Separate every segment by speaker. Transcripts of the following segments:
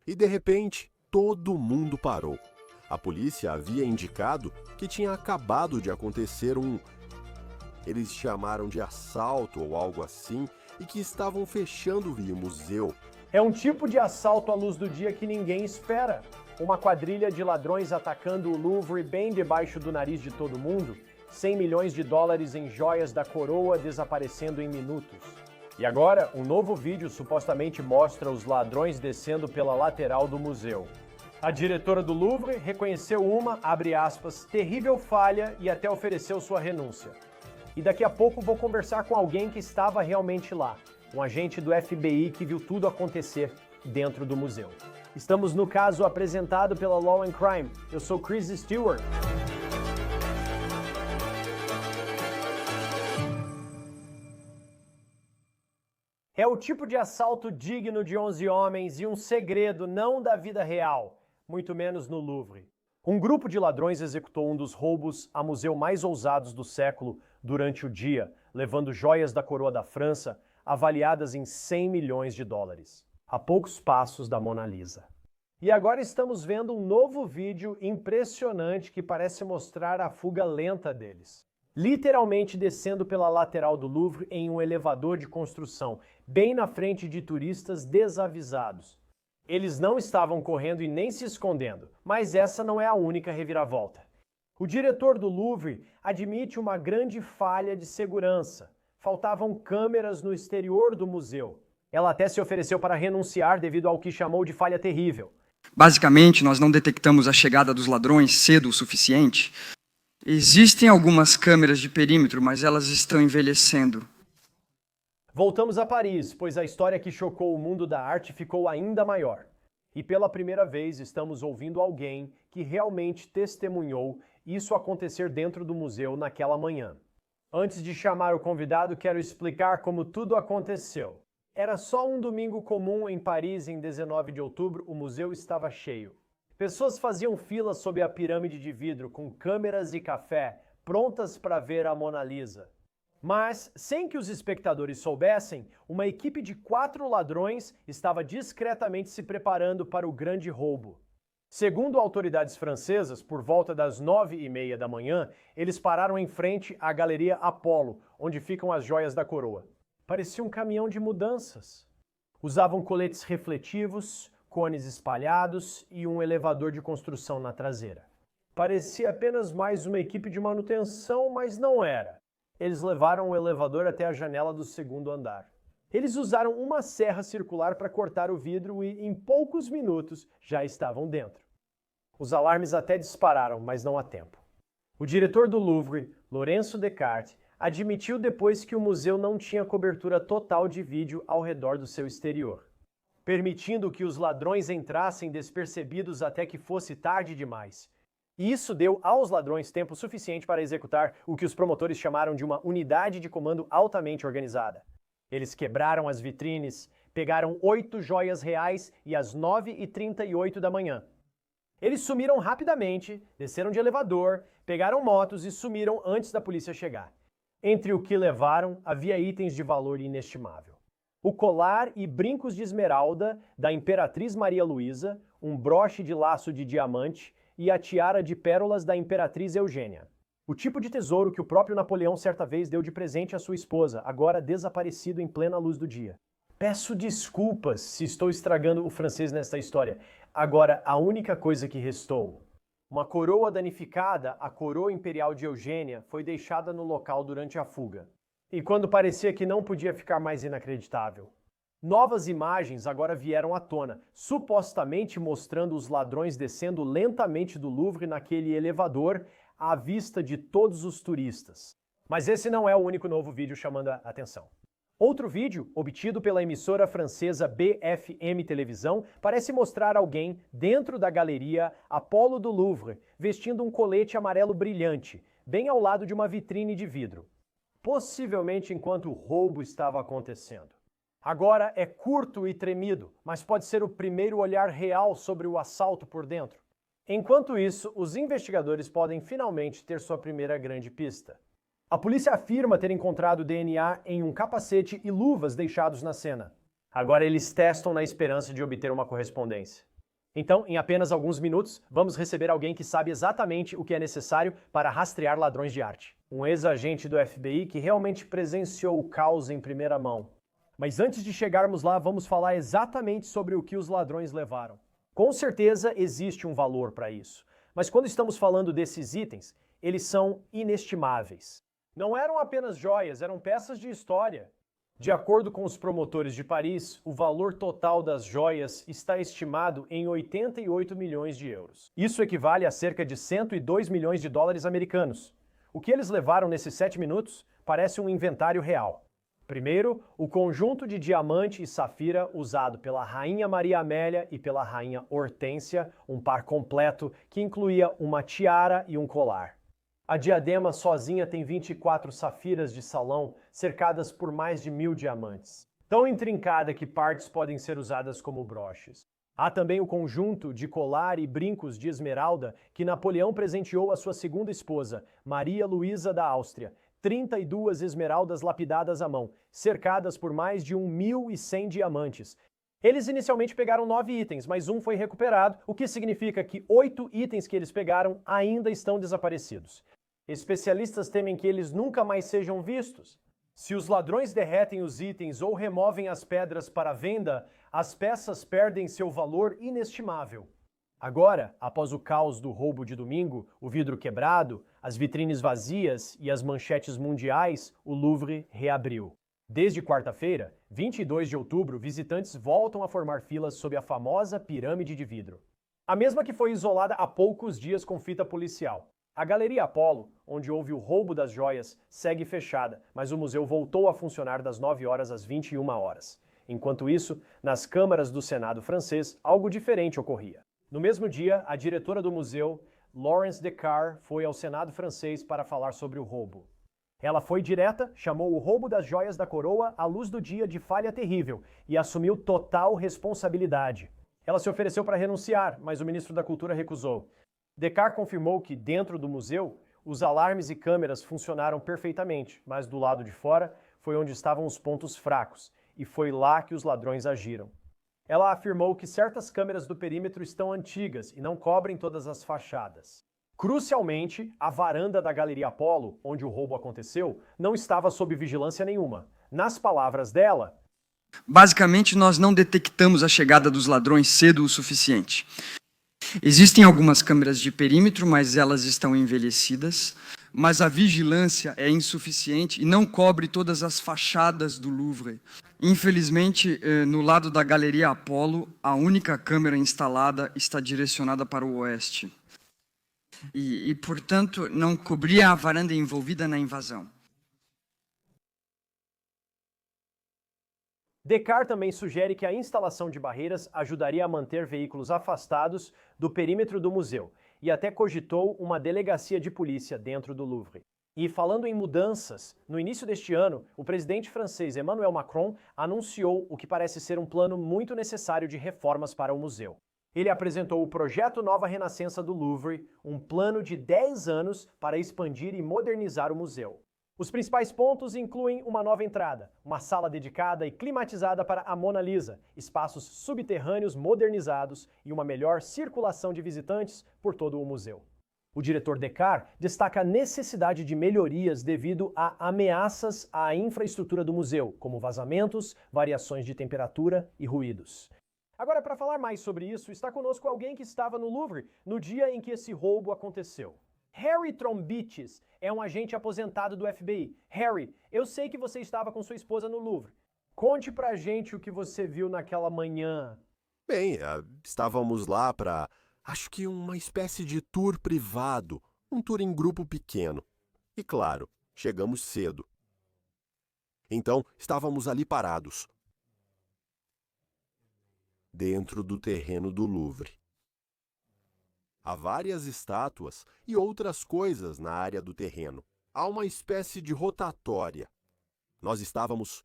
Speaker 1: e de repente todo mundo parou. A polícia havia indicado que tinha acabado de acontecer eles chamaram de assalto ou algo assim, e que estavam fechando o museu.
Speaker 2: É um tipo de assalto à luz do dia que ninguém espera. Uma quadrilha de ladrões atacando o Louvre bem debaixo do nariz de todo mundo, 100 milhões de dólares em joias da coroa desaparecendo em minutos. E agora, um novo vídeo supostamente mostra os ladrões descendo pela lateral do museu. A diretora do Louvre reconheceu uma, abre aspas, terrível falha e até ofereceu sua renúncia. E daqui a pouco vou conversar com alguém que estava realmente lá, um agente do FBI que viu tudo acontecer dentro do museu. Estamos no caso apresentado pela Law and Crime. Eu sou Chris Stewart. É o tipo de assalto digno de 11 homens e um segredo não da vida real, muito menos no Louvre. Um grupo de ladrões executou um dos roubos a museu mais ousados do século durante o dia, levando joias da coroa da França avaliadas em 100 milhões de dólares, a poucos passos da Mona Lisa. E agora estamos vendo um novo vídeo impressionante que parece mostrar a fuga lenta deles. Literalmente descendo pela lateral do Louvre em um elevador de construção, bem na frente de turistas desavisados. Eles não estavam correndo e nem se escondendo, mas essa não é a única reviravolta. O diretor do Louvre admite uma grande falha de segurança. Faltavam câmeras no exterior do museu. Ela até se ofereceu para renunciar devido ao que chamou de falha terrível.
Speaker 3: Basicamente, nós não detectamos a chegada dos ladrões cedo o suficiente. Existem algumas câmeras de perímetro, mas elas estão envelhecendo.
Speaker 2: Voltamos a Paris, pois a história que chocou o mundo da arte ficou ainda maior. E pela primeira vez estamos ouvindo alguém que realmente testemunhou isso acontecer dentro do museu naquela manhã. Antes de chamar o convidado, quero explicar como tudo aconteceu. Era só um domingo comum em Paris, em 19 de outubro, o museu estava cheio. Pessoas faziam filas sob a pirâmide de vidro com câmeras e café, prontas para ver a Mona Lisa. Mas, sem que os espectadores soubessem, uma equipe de 4 ladrões estava discretamente se preparando para o grande roubo. Segundo autoridades francesas, por volta das 9h30 da manhã, eles pararam em frente à Galeria Apollo, onde ficam as joias da coroa. Parecia um caminhão de mudanças. Usavam coletes refletivos, cones espalhados e um elevador de construção na traseira. Parecia apenas mais uma equipe de manutenção, mas não era. Eles levaram o elevador até a janela do segundo andar. Eles usaram uma serra circular para cortar o vidro e, em poucos minutos, já estavam dentro. Os alarmes até dispararam, mas não há tempo. O diretor do Louvre, Lourenço Descartes, admitiu depois que o museu não tinha cobertura total de vídeo ao redor do seu exterior, permitindo que os ladrões entrassem despercebidos até que fosse tarde demais. E isso deu aos ladrões tempo suficiente para executar o que os promotores chamaram de uma unidade de comando altamente organizada. Eles quebraram as vitrines, pegaram 8 joias reais e às 9h38 da manhã. Eles sumiram rapidamente, desceram de elevador, pegaram motos e sumiram antes da polícia chegar. Entre o que levaram, havia itens de valor inestimável. O colar e brincos de esmeralda da Imperatriz Maria Luísa, um broche de laço de diamante e a tiara de pérolas da Imperatriz Eugênia. O tipo de tesouro que o próprio Napoleão certa vez deu de presente à sua esposa, agora desaparecido em plena luz do dia. Peço desculpas se estou estragando o francês nesta história. Agora, a única coisa que restou. Uma coroa danificada, a coroa imperial de Eugênia, foi deixada no local durante a fuga. E quando parecia que não podia ficar mais inacreditável, novas imagens agora vieram à tona, supostamente mostrando os ladrões descendo lentamente do Louvre naquele elevador à vista de todos os turistas. Mas esse não é o único novo vídeo chamando a atenção. Outro vídeo, obtido pela emissora francesa BFM Televisão, parece mostrar alguém dentro da galeria Apollo do Louvre, vestindo um colete amarelo brilhante, bem ao lado de uma vitrine de vidro. Possivelmente enquanto o roubo estava acontecendo. Agora é curto e tremido, mas pode ser o primeiro olhar real sobre o assalto por dentro. Enquanto isso, os investigadores podem finalmente ter sua primeira grande pista. A polícia afirma ter encontrado DNA em um capacete e luvas deixados na cena. Agora eles testam na esperança de obter uma correspondência. Então, em apenas alguns minutos, vamos receber alguém que sabe exatamente o que é necessário para rastrear ladrões de arte. Um ex-agente do FBI que realmente presenciou o caos em primeira mão. Mas antes de chegarmos lá, vamos falar exatamente sobre o que os ladrões levaram. Com certeza existe um valor para isso, mas quando estamos falando desses itens, eles são inestimáveis. Não eram apenas joias, eram peças de história. De acordo com os promotores de Paris, o valor total das joias está estimado em 88 milhões de euros. Isso equivale a cerca de 102 milhões de dólares americanos. O que eles levaram nesses 7 minutos parece um inventário real. Primeiro, o conjunto de diamante e safira usado pela Rainha Maria Amélia e pela Rainha Hortência, um par completo que incluía uma tiara e um colar. A diadema sozinha tem 24 safiras de salão, cercadas por mais de 1000 diamantes. Tão intrincada que partes podem ser usadas como broches. Há também o conjunto de colar e brincos de esmeralda que Napoleão presenteou à sua segunda esposa, Maria Luísa da Áustria. 32 esmeraldas lapidadas à mão, cercadas por mais de 1.100 diamantes. Eles inicialmente pegaram 9 itens, mas um foi recuperado, o que significa que 8 itens que eles pegaram ainda estão desaparecidos. Especialistas temem que eles nunca mais sejam vistos. Se os ladrões derretem os itens ou removem as pedras para venda, as peças perdem seu valor inestimável. Agora, após o caos do roubo de domingo, o vidro quebrado, as vitrines vazias e as manchetes mundiais, o Louvre reabriu. Desde quarta-feira, 22 de outubro, visitantes voltam a formar filas sob a famosa pirâmide de vidro. A mesma que foi isolada há poucos dias com fita policial. A Galeria Apollo, onde houve o roubo das joias, segue fechada, mas o museu voltou a funcionar das 9 horas às 21 horas. Enquanto isso, nas câmaras do Senado francês, algo diferente ocorria. No mesmo dia, a diretora do museu, Laurence Descartes, foi ao Senado francês para falar sobre o roubo. Ela foi direta, chamou o roubo das joias da coroa à luz do dia de falha terrível e assumiu total responsabilidade. Ela se ofereceu para renunciar, mas o ministro da Cultura recusou. Descartes confirmou que, dentro do museu, os alarmes e câmeras funcionaram perfeitamente, mas do lado de fora foi onde estavam os pontos fracos, e foi lá que os ladrões agiram. Ela afirmou que certas câmeras do perímetro estão antigas e não cobrem todas as fachadas. Crucialmente, a varanda da Galeria Apollo, onde o roubo aconteceu, não estava sob vigilância nenhuma. Nas palavras dela,
Speaker 3: basicamente, nós não detectamos a chegada dos ladrões cedo o suficiente. Existem algumas câmeras de perímetro, mas elas estão envelhecidas, mas a vigilância é insuficiente e não cobre todas as fachadas do Louvre. Infelizmente, no lado da Galeria Apollo, a única câmera instalada está direcionada para o oeste. E portanto, não cobria a varanda envolvida na invasão.
Speaker 2: Descartes também sugere que a instalação de barreiras ajudaria a manter veículos afastados do perímetro do museu, e até cogitou uma delegacia de polícia dentro do Louvre. E falando em mudanças, no início deste ano, o presidente francês Emmanuel Macron anunciou o que parece ser um plano muito necessário de reformas para o museu. Ele apresentou o projeto Nova Renascença do Louvre, um plano de 10 anos para expandir e modernizar o museu. Os principais pontos incluem uma nova entrada, uma sala dedicada e climatizada para a Mona Lisa, espaços subterrâneos modernizados e uma melhor circulação de visitantes por todo o museu. O diretor Descartes destaca a necessidade de melhorias devido a ameaças à infraestrutura do museu, como vazamentos, variações de temperatura e ruídos. Agora, para falar mais sobre isso, está conosco alguém que estava no Louvre no dia em que esse roubo aconteceu. Harry Trombites é um agente aposentado do FBI. Harry, eu sei que você estava com sua esposa no Louvre. Conte pra gente o que você viu naquela manhã.
Speaker 1: Bem, estávamos lá para, acho que uma espécie de tour privado, um tour em grupo pequeno. E claro, chegamos cedo. Então, estávamos ali parados, dentro do terreno do Louvre. Há várias estátuas e outras coisas na área do terreno. Há uma espécie de rotatória. Nós estávamos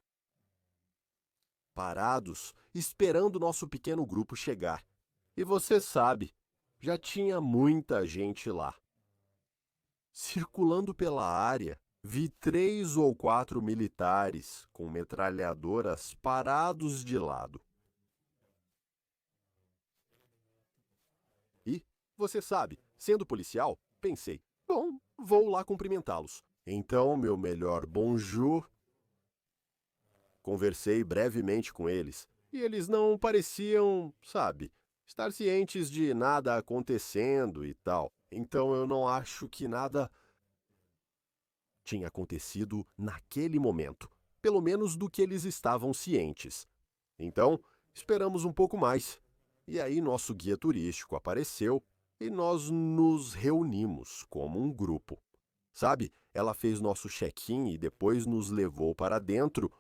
Speaker 1: parados, esperando nosso pequeno grupo chegar. E você sabe, já tinha muita gente lá. Circulando pela área, vi 3 ou 4 militares com metralhadoras parados de lado. Você sabe, sendo policial, pensei, bom, vou lá cumprimentá-los. Então, meu melhor bonjour. Conversei brevemente com eles, e eles não pareciam, sabe, estar cientes de nada acontecendo e tal. Então eu não acho que nada tinha acontecido naquele momento, pelo menos do que eles estavam cientes. Então, esperamos um pouco mais. E aí nosso guia turístico apareceu e nós nos reunimos como um grupo. Sabe, ela fez nosso check-in e depois nos levou para dentro.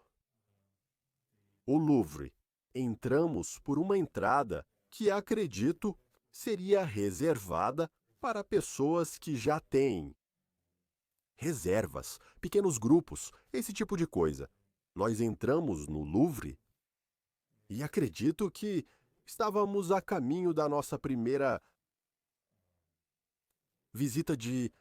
Speaker 1: O Louvre. Entramos por uma entrada que acredito seria reservada para pessoas que já têm reservas, pequenos grupos, esse tipo de coisa. Nós entramos no Louvre e acredito que estávamos a caminho da nossa primeira visita de...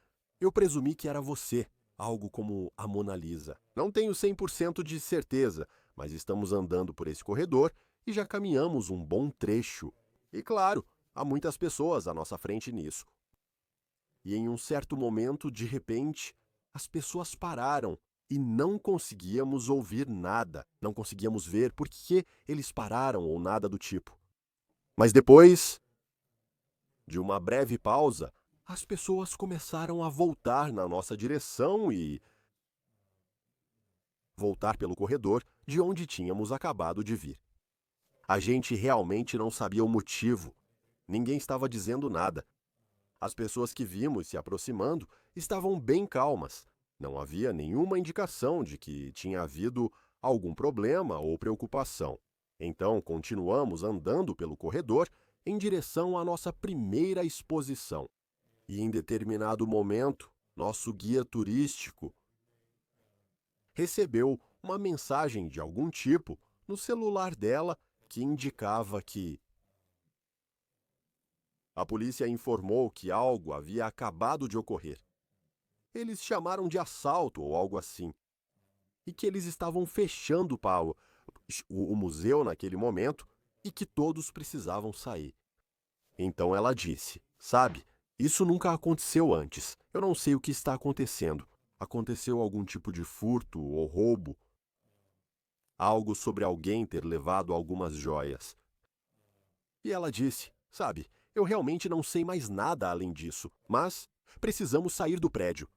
Speaker 1: Eu presumi que era você, algo como a Mona Lisa. Não tenho 100% de certeza, mas estamos andando por esse corredor e já caminhamos um bom trecho. E claro, há muitas pessoas à nossa frente nisso. E em um certo momento, de repente, as pessoas pararam e não conseguíamos ouvir nada. Não conseguíamos ver por que eles pararam ou nada do tipo. Mas depois de uma breve pausa, as pessoas começaram a voltar na nossa direção e voltar pelo corredor de onde tínhamos acabado de vir. A gente realmente não sabia o motivo. Ninguém estava dizendo nada. As pessoas que vimos se aproximando estavam bem calmas. Não havia nenhuma indicação de que tinha havido algum problema ou preocupação. Então, continuamos andando pelo corredor em direção à nossa primeira exposição. E em determinado momento, nosso guia turístico recebeu uma mensagem de algum tipo no celular dela que indicava que a polícia informou que algo havia acabado de ocorrer. Eles chamaram de assalto ou algo assim. E que eles estavam fechando o museu naquele momento e que todos precisavam sair. Então ela disse, sabe, isso nunca aconteceu antes. Eu não sei o que está acontecendo. Aconteceu algum tipo de furto ou roubo? Algo sobre alguém ter levado algumas joias. E ela disse, sabe, eu realmente não sei mais nada além disso, mas precisamos sair do prédio.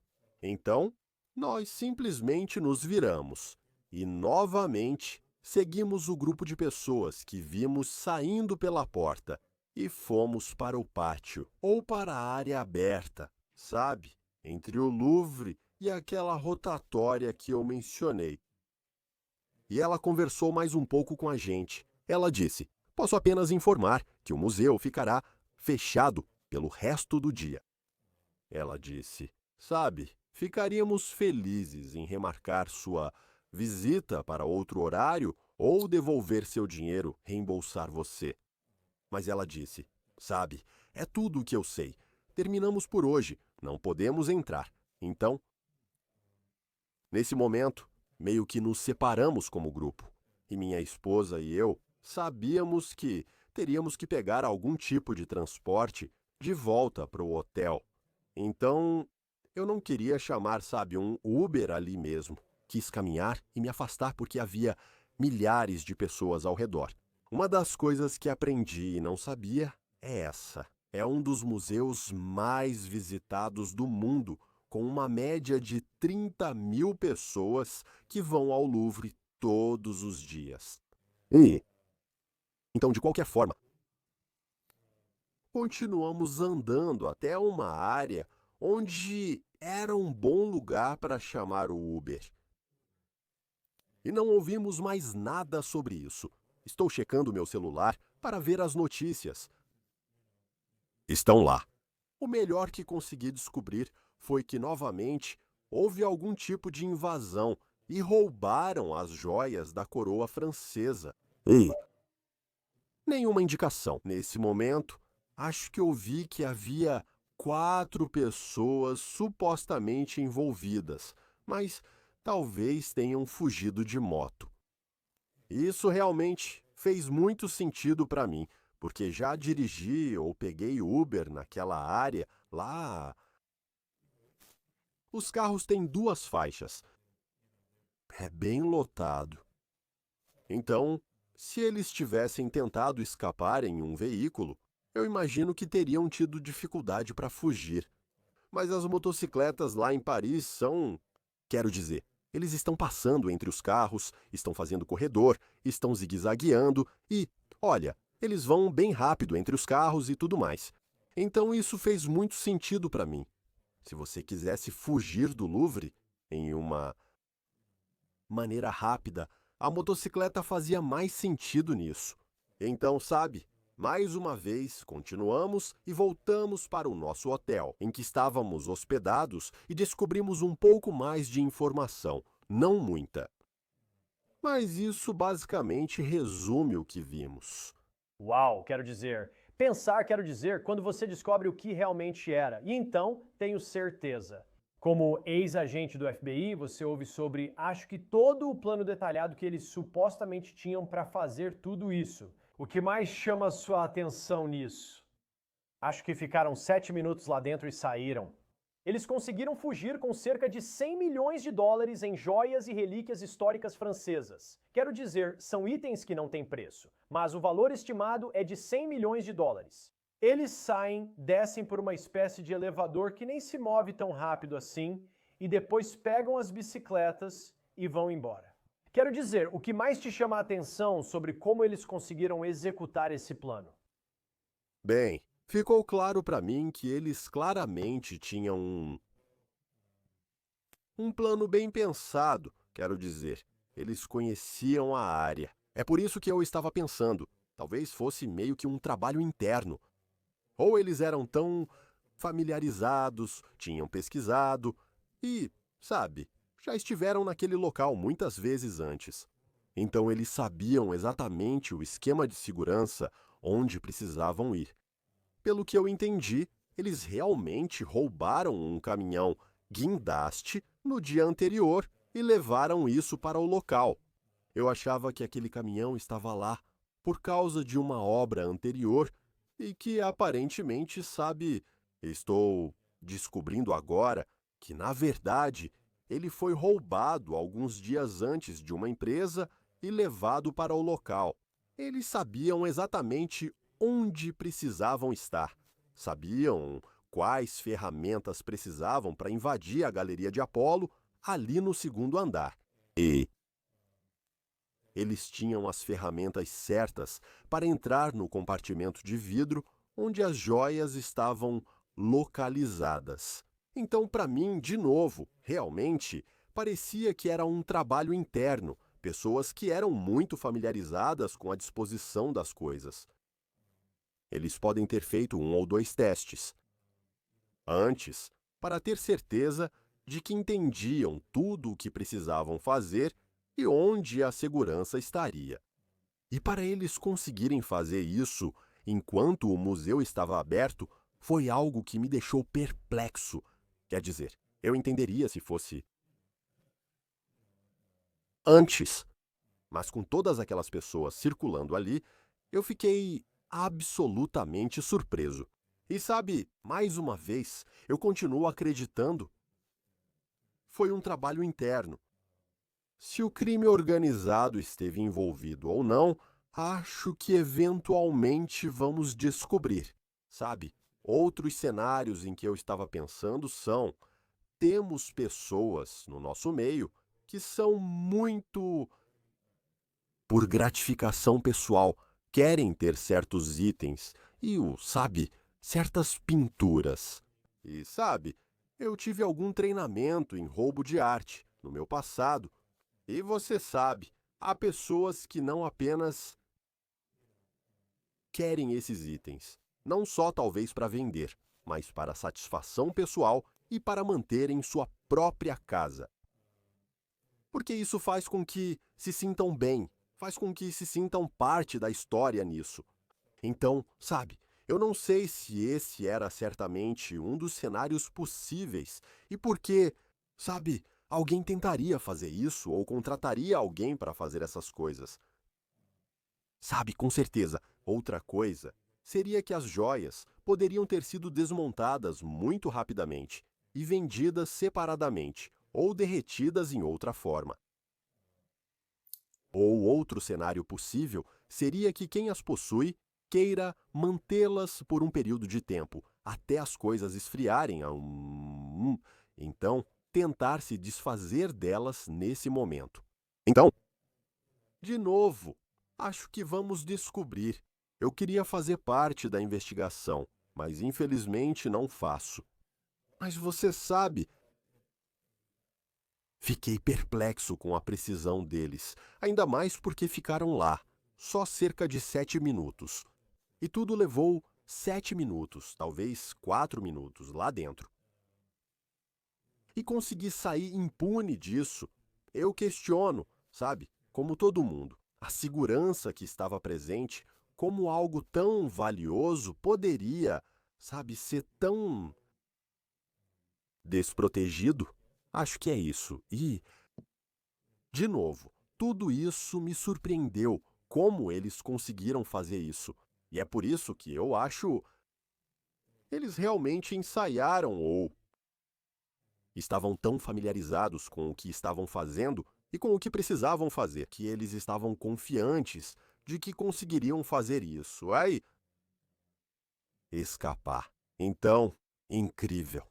Speaker 1: Então, nós simplesmente nos viramos e, novamente, seguimos o grupo de pessoas que vimos saindo pela porta e fomos para o pátio ou para a área aberta, sabe, entre o Louvre e aquela rotatória que eu mencionei. E ela conversou mais um pouco com a gente. Ela disse, posso apenas informar que o museu ficará fechado pelo resto do dia. Ela disse, sabe, ficaríamos felizes em remarcar sua visita para outro horário ou devolver seu dinheiro, reembolsar você. Mas ela disse, sabe, é tudo o que eu sei. Terminamos por hoje, não podemos entrar. Então, nesse momento, meio que nos separamos como grupo. E minha esposa e eu sabíamos que teríamos que pegar algum tipo de transporte de volta para o hotel. Então, eu não queria chamar, sabe, um Uber ali mesmo. Quis caminhar e me afastar porque havia milhares de pessoas ao redor. Uma das coisas que aprendi e não sabia é essa. É um dos museus mais visitados do mundo, com uma média de 30.000 pessoas que vão ao Louvre todos os dias. Então, de qualquer forma, continuamos andando até uma área onde era um bom lugar para chamar o Uber. E não ouvimos mais nada sobre isso. Estou checando meu celular para ver as notícias. Estão lá. O melhor que consegui descobrir foi que, novamente, houve algum tipo de invasão e roubaram as joias da coroa francesa. Nenhuma indicação. Nesse momento, acho que ouvi que havia 4 pessoas supostamente envolvidas, mas talvez tenham fugido de moto. Isso realmente fez muito sentido para mim, porque já dirigi ou peguei Uber naquela área lá. Os carros têm 2 faixas. É bem lotado. Então, se eles tivessem tentado escapar em um veículo, eu imagino que teriam tido dificuldade para fugir. Mas as motocicletas lá em Paris são... Quero dizer, eles estão passando entre os carros, estão fazendo corredor, estão zigue-zagueando e, olha, eles vão bem rápido entre os carros e tudo mais. Então isso fez muito sentido para mim. Se você quisesse fugir do Louvre em uma maneira rápida, a motocicleta fazia mais sentido nisso. Então, sabe, mais uma vez continuamos e voltamos para o nosso hotel, em que estávamos hospedados, e descobrimos um pouco mais de informação, não muita. Mas isso basicamente resume o que vimos.
Speaker 2: Uau, quero dizer. Pensar, quero dizer, quando você descobre o que realmente era. E então, tenho certeza. Como ex-agente do FBI, você ouve sobre, acho que todo o plano detalhado que eles supostamente tinham para fazer tudo isso. O que mais chama a sua atenção nisso? Acho que ficaram 7 minutos lá dentro e saíram. Eles conseguiram fugir com cerca de 100 milhões de dólares em joias e relíquias históricas francesas. Quero dizer, são itens que não têm preço, mas o valor estimado é de 100 milhões de dólares. Eles saem, descem por uma espécie de elevador que nem se move tão rápido assim, e depois pegam as bicicletas e vão embora. Quero dizer, o que mais te chama a atenção sobre como eles conseguiram executar esse plano?
Speaker 1: Bem, ficou claro para mim que eles claramente tinham um plano bem pensado, quero dizer. Eles conheciam a área. É por isso que eu estava pensando, talvez fosse meio que um trabalho interno. Ou eles eram tão familiarizados, tinham pesquisado e, sabe, já estiveram naquele local muitas vezes antes. Então eles sabiam exatamente o esquema de segurança onde precisavam ir. Pelo que eu entendi, eles realmente roubaram um caminhão guindaste no dia anterior e levaram isso para o local. Eu achava que aquele caminhão estava lá por causa de uma obra anterior e que aparentemente, sabe, estou descobrindo agora que, na verdade, ele foi roubado alguns dias antes de uma empresa e levado para o local. Eles sabiam exatamente onde precisavam estar, sabiam quais ferramentas precisavam para invadir a galeria de Apolo ali no 2º andar. E eles tinham as ferramentas certas para entrar no compartimento de vidro onde as joias estavam localizadas. Então, para mim, de novo, realmente, parecia que era um trabalho interno, pessoas que eram muito familiarizadas com a disposição das coisas. Eles podem ter feito 1 ou 2 testes antes, para ter certeza de que entendiam tudo o que precisavam fazer e onde a segurança estaria. E para eles conseguirem fazer isso enquanto o museu estava aberto, foi algo que me deixou perplexo. Quer dizer, eu entenderia se fosse antes, mas com todas aquelas pessoas circulando ali, eu fiquei absolutamente surpreso. E sabe, mais uma vez, eu continuo acreditando. Foi um trabalho interno. Se o crime organizado esteve envolvido ou não, acho que eventualmente vamos descobrir. Sabe, outros cenários em que eu estava pensando são: temos pessoas no nosso meio que são muito, por gratificação pessoal, querem ter certos itens e sabe, certas pinturas. E sabe, eu tive algum treinamento em roubo de arte no meu passado. E você sabe, há pessoas que não apenas querem esses itens, não só talvez para vender, mas para satisfação pessoal e para manter em sua própria casa. Porque isso faz com que se sintam bem, faz com que se sintam parte da história nisso. Então, sabe, eu não sei se esse era certamente um dos cenários possíveis e porque, sabe, alguém tentaria fazer isso ou contrataria alguém para fazer essas coisas. Sabe, com certeza, Outra coisa seria que as joias poderiam ter sido desmontadas muito rapidamente e vendidas separadamente ou derretidas em outra forma. Ou outro cenário possível seria que quem as possui queira mantê-las por um período de tempo, até as coisas esfriarem. Então, tentar se desfazer delas nesse momento. Então, de novo, acho que vamos descobrir. Eu queria fazer parte da investigação, mas infelizmente não faço. Mas você sabe, fiquei perplexo com a precisão deles, ainda mais porque ficaram lá, só cerca de 7 minutos. E tudo levou 7 minutos, talvez 4 minutos, lá dentro. E consegui sair impune disso. Eu questiono, sabe, como todo mundo, a segurança que estava presente, como algo tão valioso poderia, sabe, ser tão desprotegido. Acho que é isso. E, de novo, tudo isso me surpreendeu, como eles conseguiram fazer isso. E é por isso que eu acho eles realmente ensaiaram ou estavam tão familiarizados com o que estavam fazendo e com o que precisavam fazer, que eles estavam confiantes de que conseguiriam fazer isso. Aí, escapar. Então, incrível.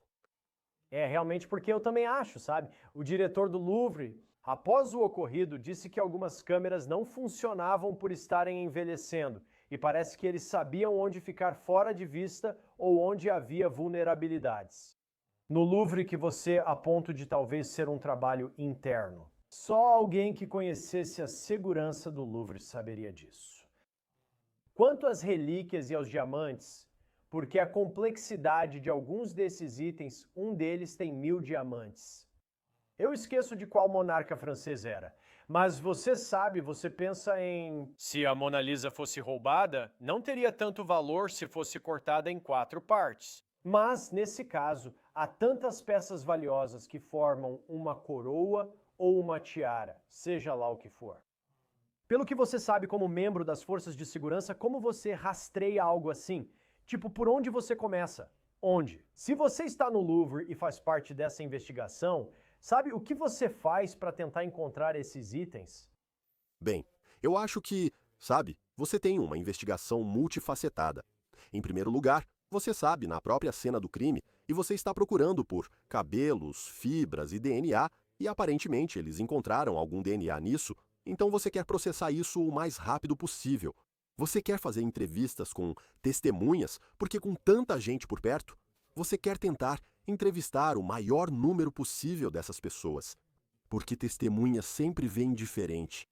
Speaker 2: É, realmente, porque eu também acho, sabe? O diretor do Louvre, após o ocorrido, disse que algumas câmeras não funcionavam por estarem envelhecendo e parece que eles sabiam onde ficar fora de vista ou onde havia vulnerabilidades. No Louvre que você a ponto de talvez ser um trabalho interno. Só alguém que conhecesse a segurança do Louvre saberia disso. Quanto às relíquias e aos diamantes, porque a complexidade de alguns desses itens, um deles tem 1000 diamantes. Eu esqueço de qual monarca francês era, mas você sabe, você pensa em... Se a Mona Lisa fosse roubada, não teria tanto valor se fosse cortada em 4 partes. Mas, nesse caso, há tantas peças valiosas que formam uma coroa ou uma tiara, seja lá o que for. Pelo que você sabe como membro das forças de segurança, como você rastreia algo assim? Tipo, por onde você começa? Onde? Se você está no Louvre e faz parte dessa investigação, sabe o que você faz para tentar encontrar esses itens?
Speaker 1: Bem, eu acho que, sabe, você tem uma investigação multifacetada. Em primeiro lugar, você sabe na própria cena do crime e você está procurando por cabelos, fibras e DNA e aparentemente eles encontraram algum DNA nisso, então você quer processar isso o mais rápido possível. Você quer fazer entrevistas com testemunhas, porque com tanta gente por perto, você quer tentar entrevistar o maior número possível dessas pessoas, porque testemunhas sempre veem diferente.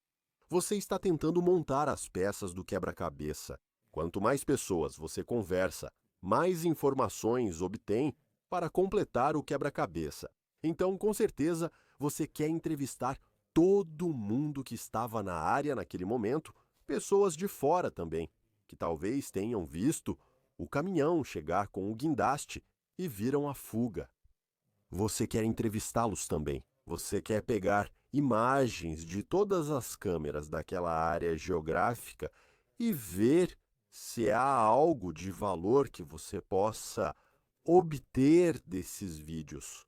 Speaker 1: Você está tentando montar as peças do quebra-cabeça. Quanto mais pessoas você conversa, mais informações obtém para completar o quebra-cabeça. Então, com certeza, você quer entrevistar todo mundo que estava na área naquele momento, pessoas de fora também, que talvez tenham visto o caminhão chegar com o guindaste e viram a fuga. Você quer entrevistá-los também. Você quer pegar imagens de todas as câmeras daquela área geográfica e ver se há algo de valor que você possa obter desses vídeos.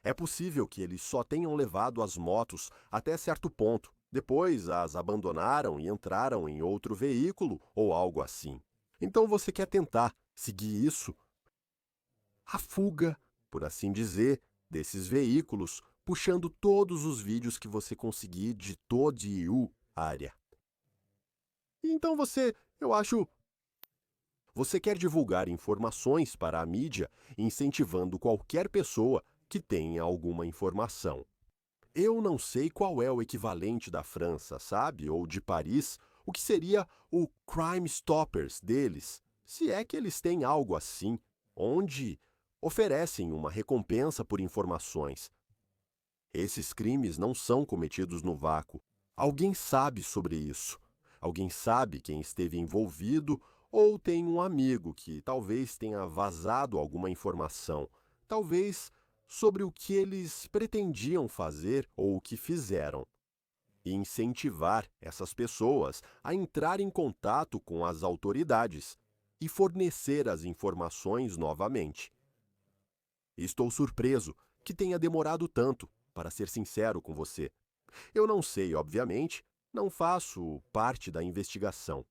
Speaker 1: É possível que eles só tenham levado as motos até certo ponto, depois as abandonaram e entraram em outro veículo ou algo assim. Então você quer tentar seguir isso? A fuga, por assim dizer, desses veículos, puxando todos os vídeos que você conseguir de toda a área. Então eu acho... Você quer divulgar informações para a mídia, incentivando qualquer pessoa que tenha alguma informação. Eu não sei qual é o equivalente da França, sabe? Ou de Paris, o que seria o Crime Stoppers deles, se é que eles têm algo assim, onde oferecem uma recompensa por informações. Esses crimes não são cometidos no vácuo. Alguém sabe sobre isso. Alguém sabe quem esteve envolvido ou tem um amigo que talvez tenha vazado alguma informação, talvez sobre o que eles pretendiam fazer ou o que fizeram. e incentivar essas pessoas a entrar em contato com as autoridades e fornecer as informações novamente. Estou surpreso que tenha demorado tanto, para ser sincero com você. Eu não sei, obviamente, não faço parte da investigação.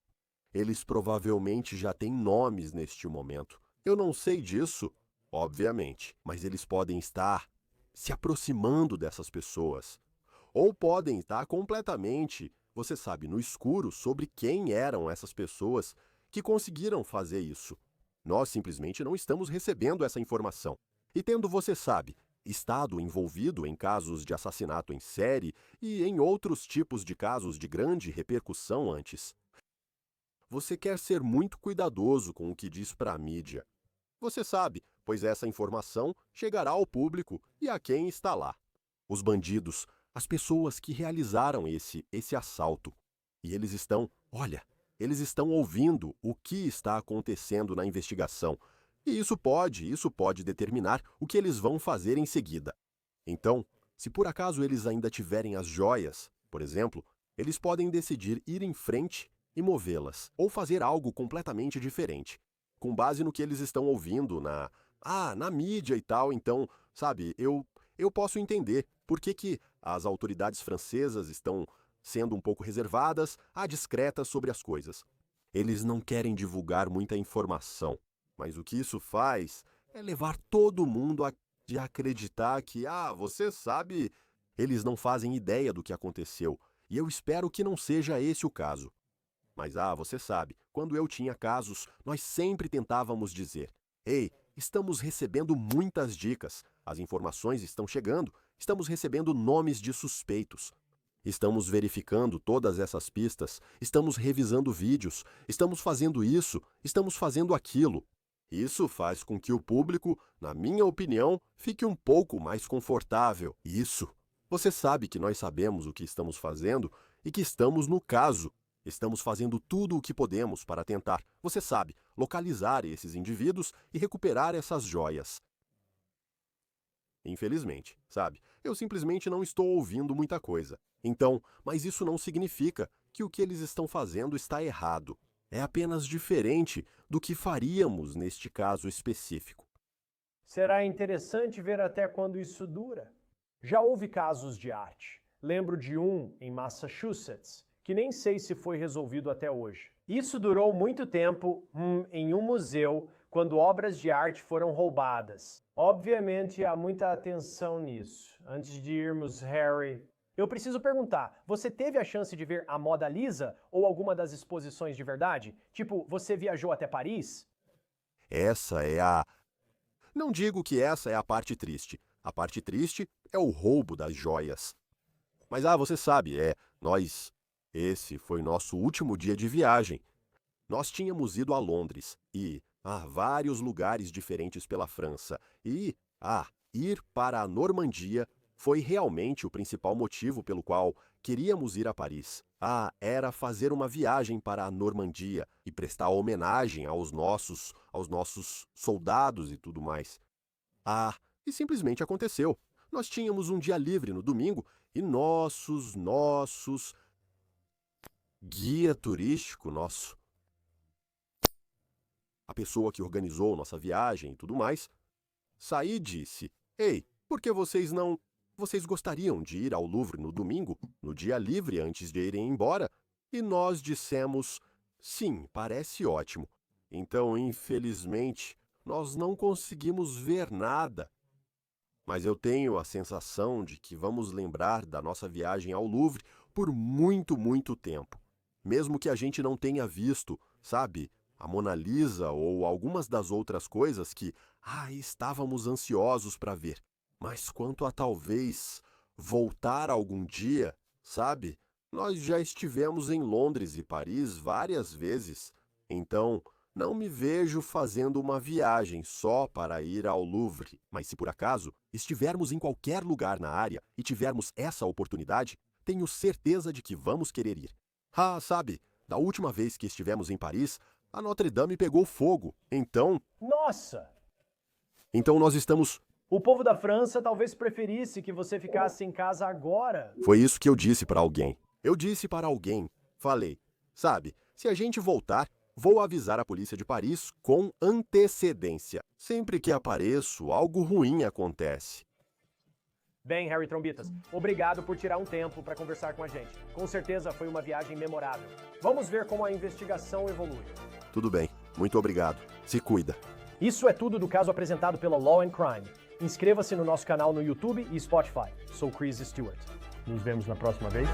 Speaker 1: Eles provavelmente já têm nomes neste momento. Eu não sei disso, obviamente, mas eles podem estar se aproximando dessas pessoas. Ou podem estar completamente, você sabe, no escuro sobre quem eram essas pessoas que conseguiram fazer isso. Nós simplesmente não estamos recebendo essa informação. E tendo, você sabe, estado envolvido em casos de assassinato em série e em outros tipos de casos de grande repercussão antes, você quer ser muito cuidadoso com o que diz para a mídia. Você sabe, pois essa informação chegará ao público e a quem está lá. Os bandidos, as pessoas que realizaram esse assalto. E eles estão ouvindo o que está acontecendo na investigação. E isso pode determinar o que eles vão fazer em seguida. Então, se por acaso eles ainda tiverem as joias, por exemplo, eles podem decidir ir em frente e movê-las, ou fazer algo completamente diferente, com base no que eles estão ouvindo na mídia e tal. Então, sabe, eu posso entender por que as autoridades francesas estão sendo um pouco reservadas, discretas sobre as coisas. Eles não querem divulgar muita informação. Mas o que isso faz é levar todo mundo a acreditar que, você sabe, eles não fazem ideia do que aconteceu. E eu espero que não seja esse o caso. Mas, você sabe, quando eu tinha casos, nós sempre tentávamos dizer: ei, estamos recebendo muitas dicas, as informações estão chegando, estamos recebendo nomes de suspeitos. Estamos verificando todas essas pistas, estamos revisando vídeos, estamos fazendo isso, estamos fazendo aquilo. Isso faz com que o público, na minha opinião, fique um pouco mais confortável. Isso. Você sabe que nós sabemos o que estamos fazendo e que estamos no caso. Estamos fazendo tudo o que podemos para tentar, você sabe, localizar esses indivíduos e recuperar essas joias. Infelizmente, sabe, eu simplesmente não estou ouvindo muita coisa. Então, mas isso não significa que o que eles estão fazendo está errado. É apenas diferente do que faríamos neste caso específico.
Speaker 2: Será interessante ver até quando isso dura. Já houve casos de arte. Lembro de um em Massachusetts, que nem sei se foi resolvido até hoje. Isso durou muito tempo em um museu, quando obras de arte foram roubadas. Obviamente há muita atenção nisso. Antes de irmos, Harry, eu preciso perguntar, você teve a chance de ver a Mona Lisa ou alguma das exposições de verdade? Tipo, você viajou até Paris?
Speaker 1: Não digo que essa é a parte triste. A parte triste é o roubo das joias. Mas, você sabe, esse foi nosso último dia de viagem. Nós tínhamos ido a Londres e vários lugares diferentes pela França. E, ir para a Normandia foi realmente o principal motivo pelo qual queríamos ir a Paris. Era fazer uma viagem para a Normandia e prestar homenagem aos nossos soldados e tudo mais. E simplesmente aconteceu. Nós tínhamos um dia livre no domingo e nossos guia turístico, a pessoa que organizou nossa viagem e tudo mais, saí e disse: ei, por que vocês gostariam de ir ao Louvre no domingo, no dia livre antes de irem embora? E nós dissemos: sim, parece ótimo. Então, infelizmente, nós não conseguimos ver nada. Mas eu tenho a sensação de que vamos lembrar da nossa viagem ao Louvre por muito, muito tempo. Mesmo que a gente não tenha visto, sabe, a Mona Lisa ou algumas das outras coisas que, estávamos ansiosos para ver. Mas quanto a talvez voltar algum dia, sabe, nós já estivemos em Londres e Paris várias vezes. Então, não me vejo fazendo uma viagem só para ir ao Louvre. Mas se por acaso estivermos em qualquer lugar na área e tivermos essa oportunidade, tenho certeza de que vamos querer ir. Sabe, da última vez que estivemos em Paris, a Notre Dame pegou fogo. Então...
Speaker 2: Nossa!
Speaker 1: Então nós estamos...
Speaker 2: O povo da França talvez preferisse que você ficasse em casa agora.
Speaker 1: Foi isso que eu disse para alguém. Eu disse para alguém, falei, sabe, se a gente voltar, vou avisar a polícia de Paris com antecedência. Sempre que apareço, algo ruim acontece.
Speaker 2: Bem, Harry Trombitas, obrigado por tirar um tempo para conversar com a gente. Com certeza foi uma viagem memorável. Vamos ver como a investigação evolui.
Speaker 1: Tudo bem, muito obrigado. Se cuida.
Speaker 2: Isso é tudo do caso apresentado pela Law and Crime. Inscreva-se no nosso canal no YouTube e Spotify. Sou Chris Stewart. Nos vemos na próxima vez.